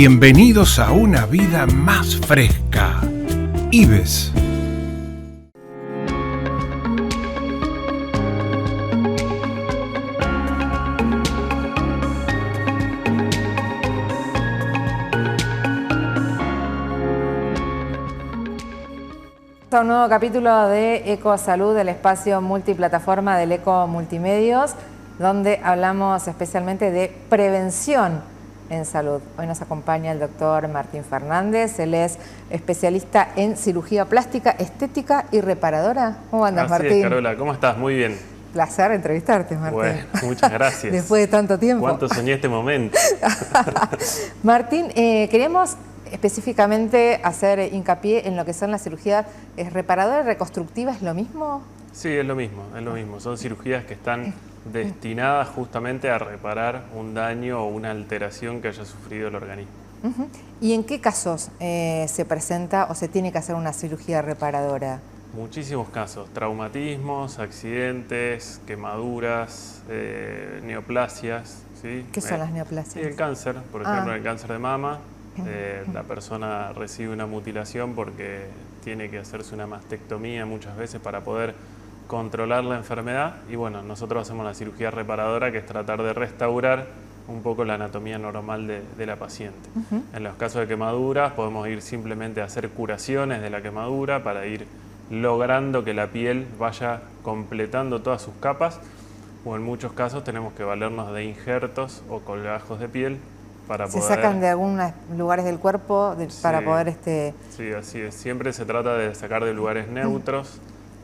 Bienvenidos a una vida más fresca. IBES. Un nuevo capítulo de Ecosalud, el espacio multiplataforma del Eco Multimedios, donde hablamos especialmente de prevención en salud. Hoy nos acompaña el doctor Martín Fernández. Él es especialista en cirugía plástica, estética y reparadora. ¿Cómo andas, Martín? Así es, Carola. ¿Cómo estás? Muy bien. Placer entrevistarte, Martín. Bueno, muchas gracias. Después de tanto tiempo. ¿Cuánto soñé este momento? Martín, queríamos específicamente hacer hincapié en lo que son las cirugías reparadoras y reconstructivas. ¿Es lo mismo? Sí, es lo mismo, es lo mismo. Son cirugías que están destinadas justamente a reparar un daño o una alteración que haya sufrido el organismo. ¿Y en qué casos se presenta o se tiene que hacer una cirugía reparadora? Muchísimos casos, traumatismos, accidentes, quemaduras, neoplasias. ¿Sí? ¿Qué son las neoplasias? Sí, el cáncer, por ejemplo, el cáncer de mama. La persona recibe una mutilación porque tiene que hacerse una mastectomía muchas veces para poder controlar la enfermedad, y bueno, nosotros hacemos la cirugía reparadora, que es tratar de restaurar un poco la anatomía normal de la paciente. En los casos de quemaduras podemos ir simplemente a hacer curaciones de la quemadura para ir logrando que la piel vaya completando todas sus capas, o en muchos casos tenemos que valernos de injertos o colgajos de piel para poder... ¿Se sacan de algunos lugares del cuerpo para poder...? Sí, así es. Siempre se trata de sacar de lugares neutros.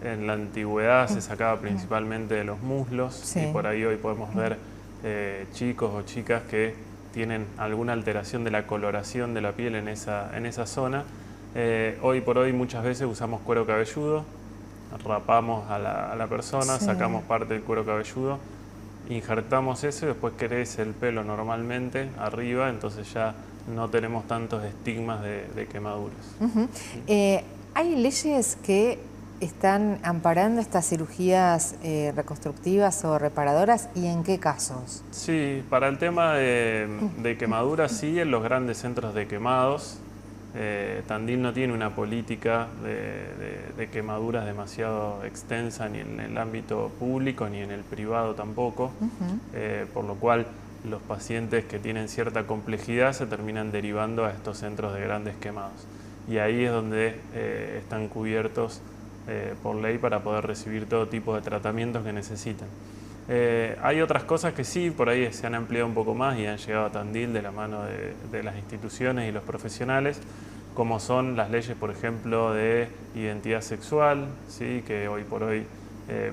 En la antigüedad se sacaba principalmente de los muslos, y por ahí hoy podemos ver chicos o chicas que tienen alguna alteración de la coloración de la piel en esa zona. Hoy por hoy muchas veces usamos cuero cabelludo, rapamos a la persona, sacamos parte del cuero cabelludo, injertamos eso y después crece el pelo normalmente arriba, entonces ya no tenemos tantos estigmas de quemaduras. ¿Hay leyes que están amparando estas cirugías reconstructivas o reparadoras, y en qué casos? Sí, para el tema de quemaduras, sí, en los grandes centros de quemados. Tandil no tiene una política de quemaduras demasiado extensa, ni en el ámbito público ni en el privado tampoco, por lo cual los pacientes que tienen cierta complejidad se terminan derivando a estos centros de grandes quemados, y ahí es donde están cubiertos por ley para poder recibir todo tipo de tratamientos que necesitan. Hay otras cosas que sí, por ahí se han ampliado un poco más y han llegado a Tandil de la mano de las instituciones y los profesionales, como son las leyes, por ejemplo, de identidad sexual, ¿sí? Que hoy por hoy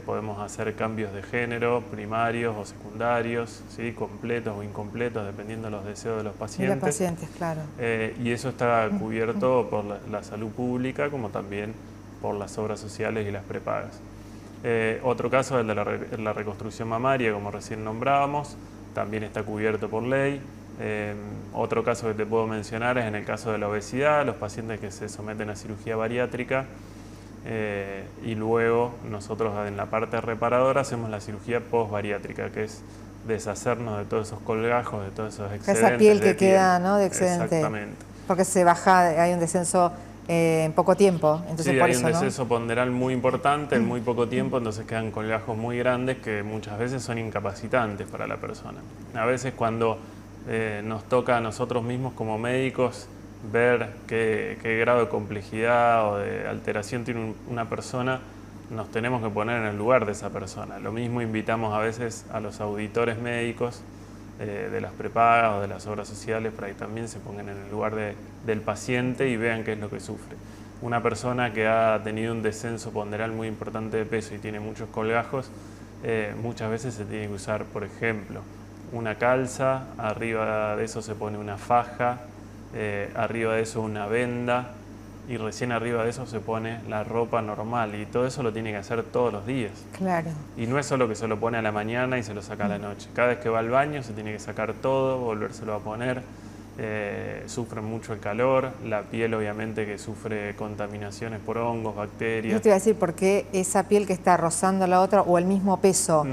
podemos hacer cambios de género, primarios o secundarios, ¿sí? Completos o incompletos, dependiendo de los deseos de los pacientes. De los pacientes, claro. Y eso está cubierto por la salud pública, como también por las obras sociales y las prepagas. Otro caso es el de la reconstrucción mamaria, como recién nombrábamos, también está cubierto por ley. Otro caso que te puedo mencionar es en el caso de la obesidad, los pacientes que se someten a cirugía bariátrica, y luego nosotros en la parte reparadora hacemos la cirugía post-bariátrica, que es deshacernos de todos esos colgajos, de todos esos excedentes. Esa piel que queda, ¿no?, de excedente. Exactamente. Porque se baja, hay un descenso en poco tiempo, entonces sí, por hay eso, un descenso ponderal muy importante en muy poco tiempo, entonces quedan colgajos muy grandes que muchas veces son incapacitantes para la persona. A veces cuando nos toca a nosotros mismos como médicos ver qué grado de complejidad o de alteración tiene una persona, nos tenemos que poner en el lugar de esa persona. Lo mismo invitamos a veces a los auditores médicos de las prepagas o de las obras sociales para que también se pongan en el lugar del paciente y vean qué es lo que sufre. Una persona que ha tenido un descenso ponderal muy importante de peso y tiene muchos colgajos, muchas veces se tiene que usar, por ejemplo, una calza, arriba de eso se pone una faja, arriba de eso una venda, y recién arriba de eso se pone la ropa normal, y todo eso lo tiene que hacer todos los días. Claro. Y no es solo que se lo pone a la mañana y se lo saca a la noche. Cada vez que va al baño se tiene que sacar todo, volvérselo a poner. Sufren mucho el calor, la piel obviamente que sufre contaminaciones por hongos, bacterias. Yo te iba a decir, ¿por qué esa piel que está rozando la otra o el mismo peso?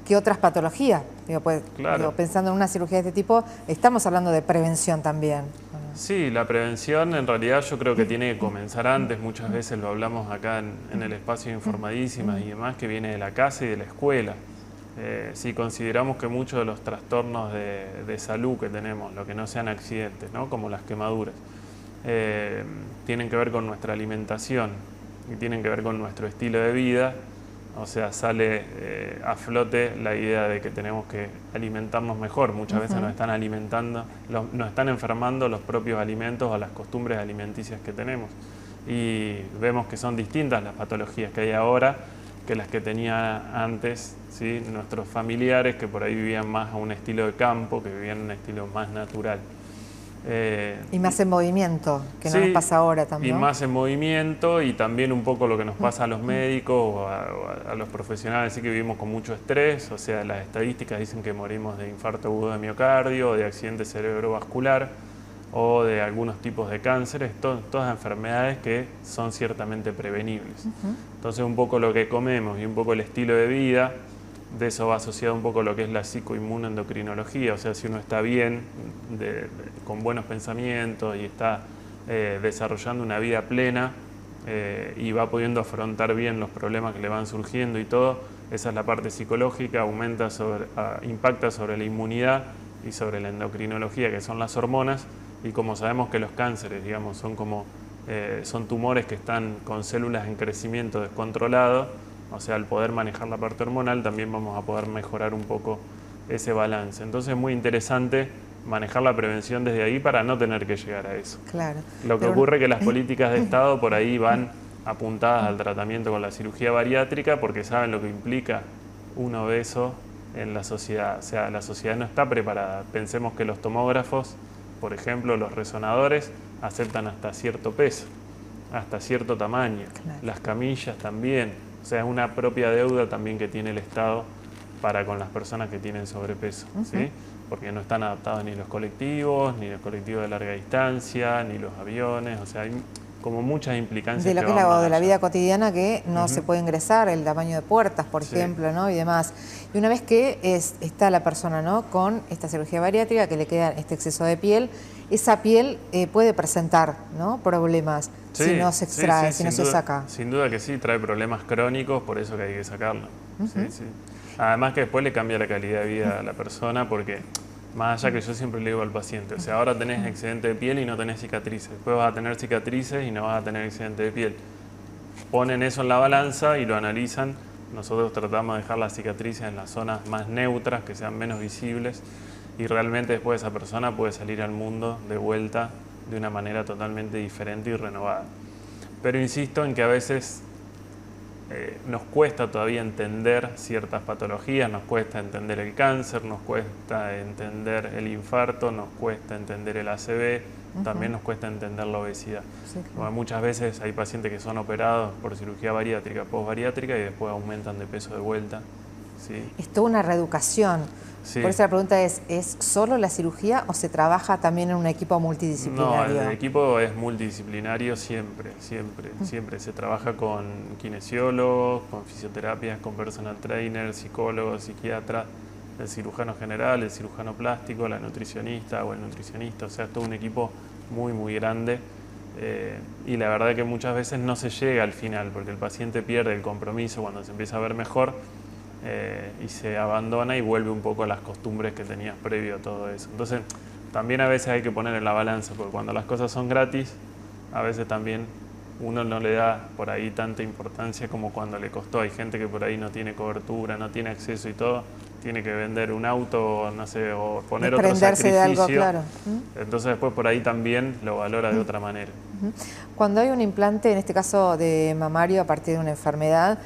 ¿Qué otras patologías? Digo, pues, claro. Pensando en una cirugía de este tipo, estamos hablando de prevención también. Sí, la prevención en realidad yo creo que tiene que comenzar antes. Muchas veces lo hablamos acá en el espacio de Informadísimas y demás, que viene de la casa y de la escuela. Si consideramos que muchos de los trastornos de salud que tenemos, lo que no sean accidentes, ¿no? Como las quemaduras, tienen que ver con nuestra alimentación y tienen que ver con nuestro estilo de vida. O sea, sale a flote la idea de que tenemos que alimentarnos mejor. Muchas veces nos están alimentando, nos están enfermando los propios alimentos o las costumbres alimenticias que tenemos. Y vemos que son distintas las patologías que hay ahora que las que tenían antes, ¿sí? Nuestros familiares que por ahí vivían más a un estilo de campo, que vivían un estilo más natural. Y más en movimiento, que no sí, nos pasa ahora también. Y más en movimiento y también un poco lo que nos pasa a los médicos o a los profesionales, así que vivimos con mucho estrés. O sea, las estadísticas dicen que morimos de infarto agudo de miocardio, de accidente cerebrovascular o de algunos tipos de cánceres, todas enfermedades que son ciertamente prevenibles. Entonces un poco lo que comemos y un poco el estilo de vida, de eso va asociado un poco lo que es la psicoinmunoendocrinología. O sea, si uno está bien, con buenos pensamientos y está desarrollando una vida plena y va pudiendo afrontar bien los problemas que le van surgiendo y todo, esa es la parte psicológica, impacta sobre la inmunidad y sobre la endocrinología, que son las hormonas. Y como sabemos que los cánceres, digamos, son tumores que están con células en crecimiento descontrolado, o sea, al poder manejar la parte hormonal también vamos a poder mejorar un poco ese balance. Entonces es muy interesante manejar la prevención desde ahí para no tener que llegar a eso. Claro. Lo que ocurre es que las políticas de Estado por ahí van apuntadas al tratamiento con la cirugía bariátrica porque saben lo que implica un obeso en la sociedad. O sea, la sociedad no está preparada. Pensemos que los tomógrafos, por ejemplo, los resonadores, aceptan hasta cierto peso, hasta cierto tamaño. Claro. Las camillas también. O sea, es una propia deuda también que tiene el Estado para con las personas que tienen sobrepeso, ¿sí? Porque no están adaptados ni los colectivos de larga distancia, ni los aviones. O sea, hay como muchas implicancias. De lo que es de la vida cotidiana que no se puede ingresar, el tamaño de puertas, por ejemplo, ¿no? Y demás. Y una vez que está la persona, ¿no?, con esta cirugía bariátrica, que le queda este exceso de piel, esa piel puede presentar, ¿no?, problemas si no se extrae, si no se saca. Sin duda que sí, trae problemas crónicos, por eso que hay que sacarlo. Sí. Además que después le cambia la calidad de vida a la persona, porque más allá que yo siempre le digo al paciente, o sea, ahora tenés excedente de piel y no tenés cicatrices, después vas a tener cicatrices y no vas a tener excedente de piel. Ponen eso en la balanza y lo analizan. Nosotros tratamos de dejar las cicatrices en las zonas más neutras, que sean menos visibles, y realmente después esa persona puede salir al mundo de vuelta de una manera totalmente diferente y renovada. Pero insisto en que a veces nos cuesta todavía entender ciertas patologías, nos cuesta entender el cáncer, nos cuesta entender el infarto, nos cuesta entender el ACV, también nos cuesta entender la obesidad. Sí, claro. Bueno, muchas veces hay pacientes que son operados por cirugía bariátrica, posbariátrica y después aumentan de peso de vuelta. ¿Sí? Es toda una reeducación. Sí. Por eso la pregunta ¿es solo la cirugía o se trabaja también en un equipo multidisciplinario? No, el equipo es multidisciplinario siempre. Se trabaja con kinesiólogos, con fisioterapias, con personal trainer, psicólogos, psiquiatras, el cirujano general, el cirujano plástico, la nutricionista o el nutricionista. O sea, es todo un equipo muy, muy grande. Y la verdad que muchas veces no se llega al final porque el paciente pierde el compromiso cuando se empieza a ver mejor. Y se abandona y vuelve un poco a las costumbres que tenías previo a todo eso. Entonces, también a veces hay que poner en la balanza, porque cuando las cosas son gratis, a veces también uno no le da por ahí tanta importancia como cuando le costó. Hay gente que por ahí no tiene cobertura, no tiene acceso y todo, tiene que vender un auto, no sé, o poner otro sacrificio. De algo, claro. Entonces después por ahí también lo valora de otra manera. Cuando hay un implante, en este caso de mamario, a partir de una enfermedad,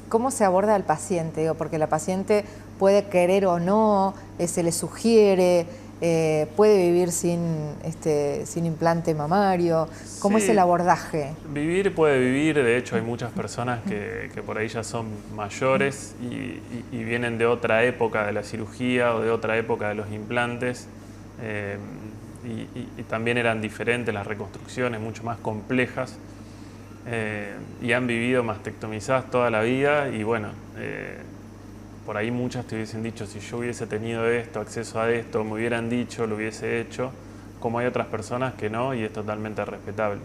¿cómo se aborda al paciente? Digo, porque la paciente puede querer o no, se le sugiere, puede vivir sin implante mamario. ¿Cómo es el abordaje? Vivir puede vivir, de hecho hay muchas personas que por ahí ya son mayores y vienen de otra época de la cirugía o de otra época de los implantes y también eran diferentes las reconstrucciones, mucho más complejas. Y han vivido mastectomizadas toda la vida y bueno, por ahí muchas te hubiesen dicho, si yo hubiese tenido esto, acceso a esto, me hubieran dicho, lo hubiese hecho, como hay otras personas que no, y es totalmente respetable.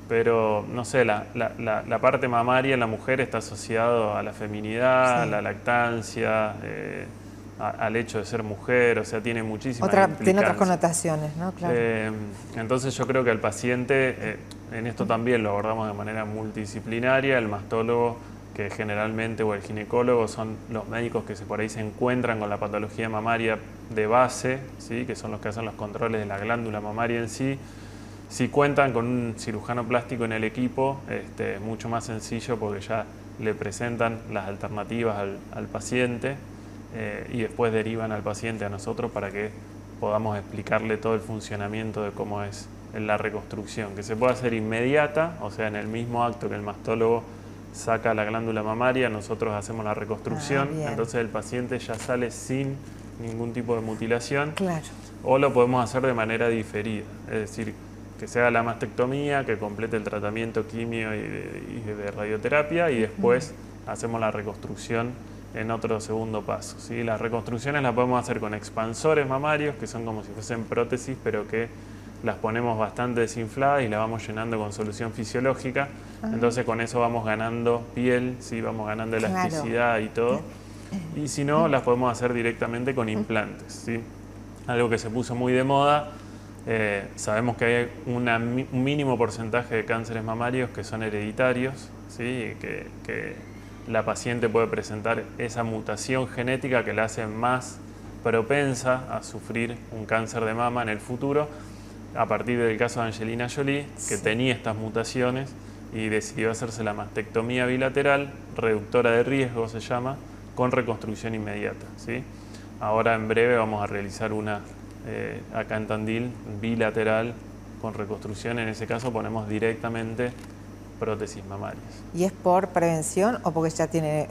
Pero, no sé, la parte mamaria en la mujer está asociado a la feminidad, a la lactancia, al hecho de ser mujer, o sea, tiene muchísimas implicancias. Tiene otras connotaciones, ¿no? Claro. Entonces yo creo que al paciente, en esto también lo abordamos de manera multidisciplinaria, el mastólogo, que generalmente, o el ginecólogo, son los médicos que por ahí se encuentran con la patología mamaria de base, ¿sí? Que son los que hacen los controles de la glándula mamaria en sí. Si cuentan con un cirujano plástico en el equipo, es mucho más sencillo porque ya le presentan las alternativas al paciente y después derivan al paciente a nosotros para que podamos explicarle todo el funcionamiento de cómo es la reconstrucción, que se puede hacer inmediata, o sea, en el mismo acto que el mastólogo saca la glándula mamaria, nosotros hacemos la reconstrucción, entonces el paciente ya sale sin ningún tipo de mutilación. Claro. O lo podemos hacer de manera diferida, es decir, que se haga la mastectomía, que complete el tratamiento quimio y de radioterapia, y después hacemos la reconstrucción en otro segundo paso, ¿sí? Las reconstrucciones las podemos hacer con expansores mamarios, que son como si fuesen prótesis, pero que las ponemos bastante desinfladas y las vamos llenando con solución fisiológica. Entonces con eso vamos ganando piel, ¿sí? Vamos ganando elasticidad y todo. Y si no, las podemos hacer directamente con implantes, ¿sí? Algo que se puso muy de moda. Sabemos que hay un mínimo porcentaje de cánceres mamarios que son hereditarios, ¿sí? Que la paciente puede presentar esa mutación genética que la hace más propensa a sufrir un cáncer de mama en el futuro, a partir del caso de Angelina Jolie, que tenía estas mutaciones y decidió hacerse la mastectomía bilateral, reductora de riesgo se llama, con reconstrucción inmediata, ¿sí? Ahora en breve vamos a realizar una acá en Tandil, bilateral, con reconstrucción. En ese caso ponemos directamente prótesis mamarias. ¿Y es por prevención o porque ya tiene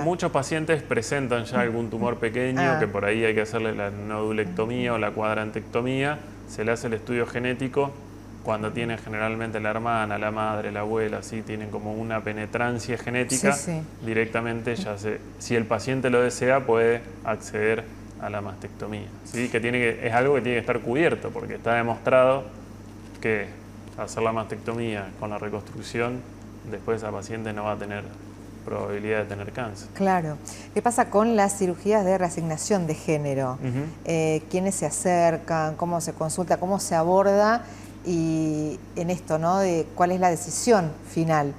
muchos pacientes presentan ya algún tumor pequeño que por ahí hay que hacerle la nodulectomía o la cuadrantectomía, se le hace el estudio genético. Cuando tiene generalmente la hermana, la madre, la abuela, ¿sí? Tienen como una penetrancia genética, directamente ya si el paciente lo desea puede acceder a la mastectomía, ¿sí? Es algo que tiene que estar cubierto porque está demostrado que hacer la mastectomía con la reconstrucción, después esa paciente no va a tener probabilidad de tener cáncer. Claro. ¿Qué pasa con las cirugías de reasignación de género? ¿Quiénes se acercan? ¿Cómo se consulta? ¿Cómo se aborda? Y en esto, ¿no? De cuál es la decisión final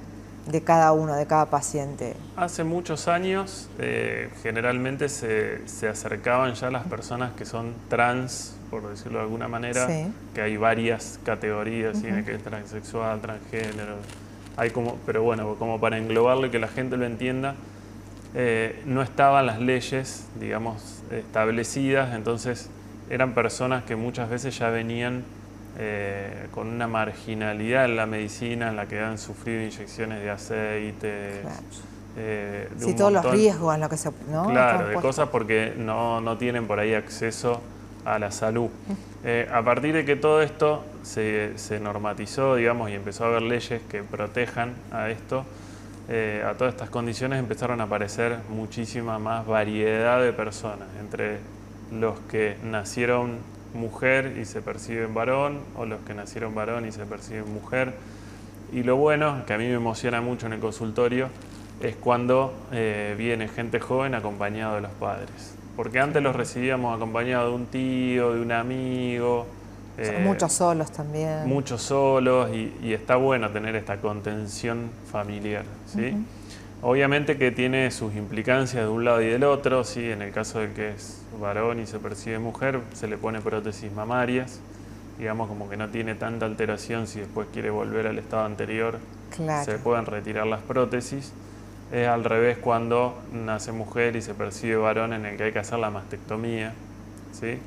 de cada uno, de cada paciente. Hace muchos años, generalmente se acercaban ya las personas que son trans, por decirlo de alguna manera, que hay varias categorías, ¿sí? Que es transexual, transgénero, hay pero bueno, como para englobarlo y que la gente lo entienda, no estaban las leyes, digamos, establecidas, entonces eran personas que muchas veces ya venían con una marginalidad en la medicina, en la que han sufrido inyecciones de aceites, de todos los riesgos en lo que se... ¿no? Claro, de cosas porque no tienen por ahí acceso a la salud. A partir de que todo esto se normatizó, digamos, y empezó a haber leyes que protejan a esto, a todas estas condiciones empezaron a aparecer muchísima más variedad de personas, entre los que nacieron mujer y se perciben varón, o los que nacieron varón y se perciben mujer. Y lo bueno, que a mí me emociona mucho en el consultorio, es cuando viene gente joven acompañado de los padres. Porque antes los recibíamos acompañados de un tío, de un amigo. Muchos solos también. Muchos solos, y está bueno tener esta contención familiar, ¿sí? Obviamente que tiene sus implicancias de un lado y del otro, ¿sí? En el caso del que es varón y se percibe mujer, se le pone prótesis mamarias, digamos como que no tiene tanta alteración si después quiere volver al estado anterior, se pueden retirar las prótesis. Es al revés cuando nace mujer y se percibe varón, en el que hay que hacer la mastectomía, ¿sí?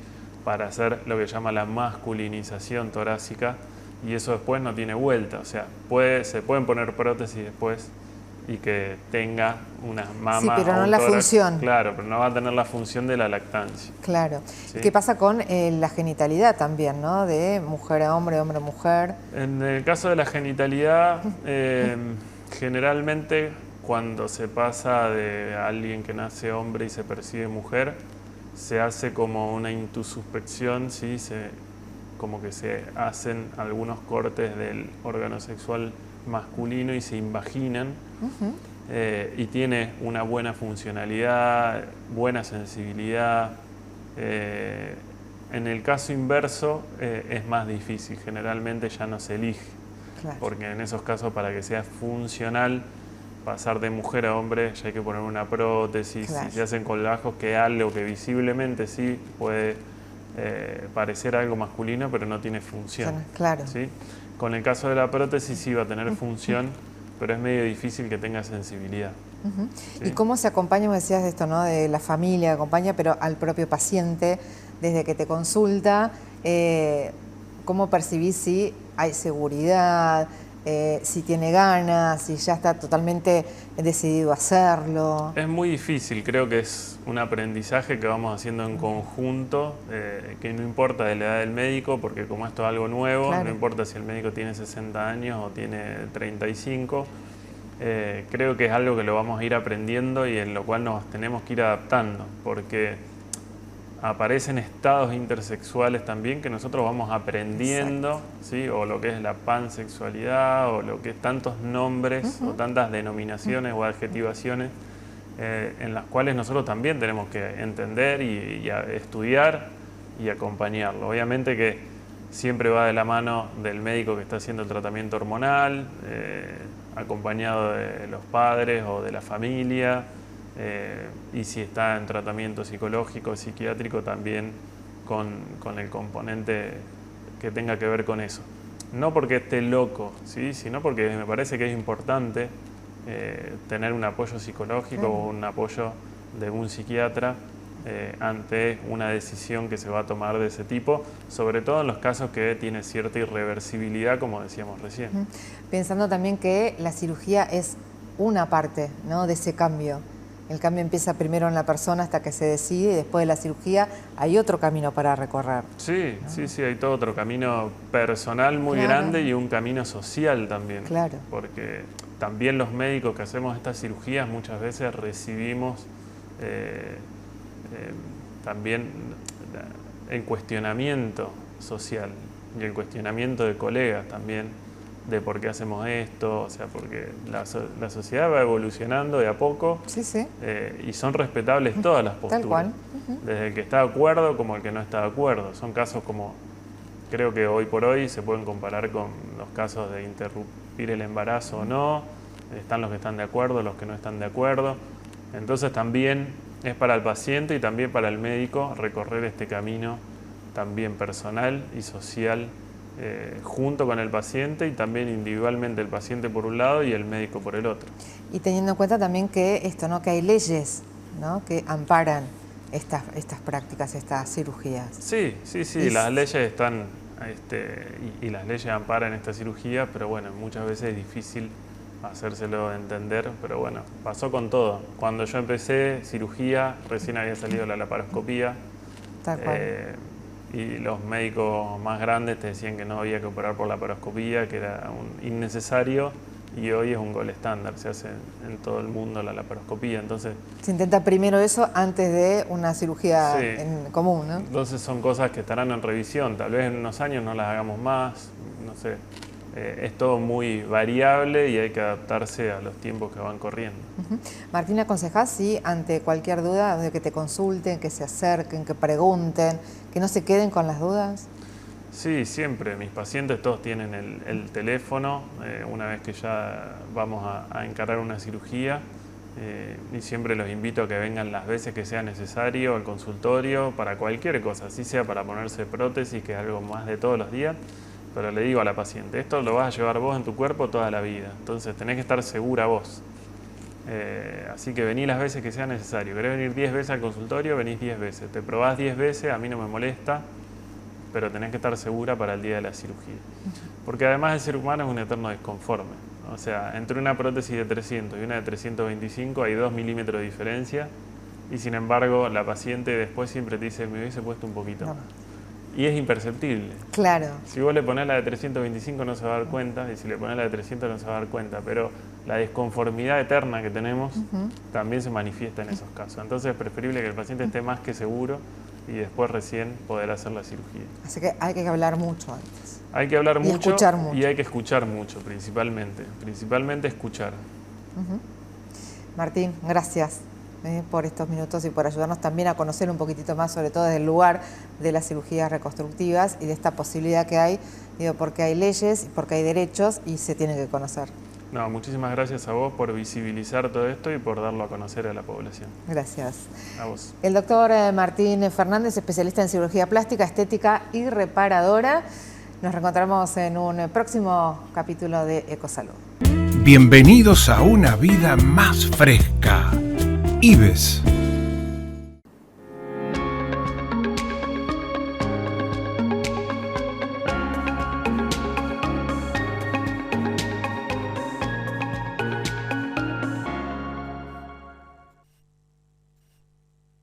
Para hacer lo que llama la masculinización torácica, y eso después no tiene vuelta, o sea, se pueden poner prótesis después y que tenga una mama. Sí, pero no la función. Claro, pero no va a tener la función de la lactancia. Claro. ¿Sí? ¿Qué pasa con la genitalidad también, ¿no? De mujer a hombre, hombre a mujer. En el caso de la genitalidad, generalmente cuando se pasa de alguien que nace hombre y se percibe mujer, se hace como una intususpección, ¿sí? como que se hacen algunos cortes del órgano sexual masculino y se invaginan. Y tiene una buena funcionalidad, buena sensibilidad. En el caso inverso es más difícil, generalmente ya no se elige, claro, porque en esos casos para que sea funcional, pasar de mujer a hombre ya hay que poner una prótesis, claro, si se hacen colgajos, que algo que visiblemente sí puede parecer algo masculino, pero no tiene función. Claro. ¿Sí? Con el caso de la prótesis sí va a tener función, pero es medio difícil que tenga sensibilidad. ¿Sí? ¿Y cómo se acompaña, me decías de esto, ¿no? De la familia, acompaña, pero al propio paciente, desde que te consulta, ¿cómo percibís si hay seguridad, si tiene ganas, si ya está totalmente decidido a hacerlo? Es muy difícil, creo que es un aprendizaje que vamos haciendo en conjunto, que no importa de la edad del médico, porque como esto es algo nuevo, claro, no importa si el médico tiene 60 años o tiene 35, creo que es algo que lo vamos a ir aprendiendo y en lo cual nos tenemos que ir adaptando, porque aparecen estados intersexuales también que nosotros vamos aprendiendo, ¿sí? O lo que es la pansexualidad, o lo que es tantos nombres, o tantas denominaciones o adjetivaciones, en las cuales nosotros también tenemos que entender y estudiar y acompañarlo. Obviamente que siempre va de la mano del médico que está haciendo el tratamiento hormonal, acompañado de los padres o de la familia, y si está en tratamiento psicológico, psiquiátrico, también con el componente que tenga que ver con eso. No porque esté loco, ¿sí? Sino porque me parece que es importante tener un apoyo psicológico o un apoyo de un psiquiatra ante una decisión que se va a tomar de ese tipo, sobre todo en los casos que tiene cierta irreversibilidad, como decíamos recién. Pensando también que la cirugía es una parte, ¿no?, de ese cambio. El cambio empieza primero en la persona hasta que se decide y después de la cirugía hay otro camino para recorrer. Sí, ¿no? Sí, hay todo otro camino personal muy grande y un camino social también. Claro. Porque también los médicos que hacemos estas cirugías muchas veces recibimos también el cuestionamiento social y el cuestionamiento de colegas también de por qué hacemos esto, o sea, porque la sociedad va evolucionando de a poco, y son respetables todas las posturas, tal cual. Desde el que está de acuerdo como el que no está de acuerdo. Son casos como, creo que hoy por hoy se pueden comparar con los casos de interrumpir el embarazo o no, están los que están de acuerdo, los que no están de acuerdo, entonces también es para el paciente y también para el médico recorrer este camino también personal y social, junto con el paciente y también individualmente el paciente por un lado y el médico por el otro. Y teniendo en cuenta también que esto, ¿no?, que hay leyes, ¿no?, que amparan estas prácticas, estas cirugías. Sí, las leyes están, y las leyes amparan esta cirugía, pero bueno, muchas veces es difícil hacérselo entender, pero bueno, pasó con todo. Cuando yo empecé cirugía, recién había salido la laparoscopía. Tal cual. Y los médicos más grandes te decían que no había que operar por laparoscopía, que era innecesario, y hoy es un gol estándar, se hace en todo el mundo la laparoscopía, entonces... Se intenta primero eso antes de una cirugía en común, ¿no? Entonces son cosas que estarán en revisión, tal vez en unos años no las hagamos más, no sé. Es todo muy variable y hay que adaptarse a los tiempos que van corriendo. Martín, ¿aconsejás si ante cualquier duda de que te consulten, que se acerquen, que pregunten, que no se queden con las dudas? Sí, siempre. Mis pacientes todos tienen el teléfono una vez que ya vamos a encarar una cirugía, y siempre los invito a que vengan las veces que sea necesario al consultorio para cualquier cosa, así sea para ponerse prótesis, que es algo más de todos los días. Pero le digo a la paciente, esto lo vas a llevar vos en tu cuerpo toda la vida, entonces tenés que estar segura vos. Así que vení las veces que sea necesario. ¿Querés venir 10 veces al consultorio? Venís 10 veces. Te probás 10 veces, a mí no me molesta, pero tenés que estar segura para el día de la cirugía. Porque además el ser humano es un eterno desconforme. O sea, entre una prótesis de 300 y una de 325 hay 2 milímetros de diferencia, y sin embargo la paciente después siempre te dice, me hubiese puesto un poquito más. Y es imperceptible. Claro. Si vos le ponés la de 325 no se va a dar cuenta, y si le ponés la de 300 no se va a dar cuenta, pero la desconformidad eterna que tenemos también se manifiesta en esos casos. Entonces es preferible que el paciente esté más que seguro y después recién poder hacer la cirugía. Así que hay que hablar mucho antes. Hay que hablar mucho escuchar mucho. y hay que escuchar mucho, principalmente escuchar. Martín, gracias por estos minutos y por ayudarnos también a conocer un poquitito más, sobre todo desde el lugar de las cirugías reconstructivas y de esta posibilidad que hay, porque hay leyes, porque hay derechos y se tienen que conocer. No, muchísimas gracias a vos por visibilizar todo esto y por darlo a conocer a la población. Gracias. A vos. El doctor Martín Fernández, especialista en cirugía plástica, estética y reparadora. Nos reencontramos en un próximo capítulo de Ecosalud. Bienvenidos a una vida más fresca. IBES.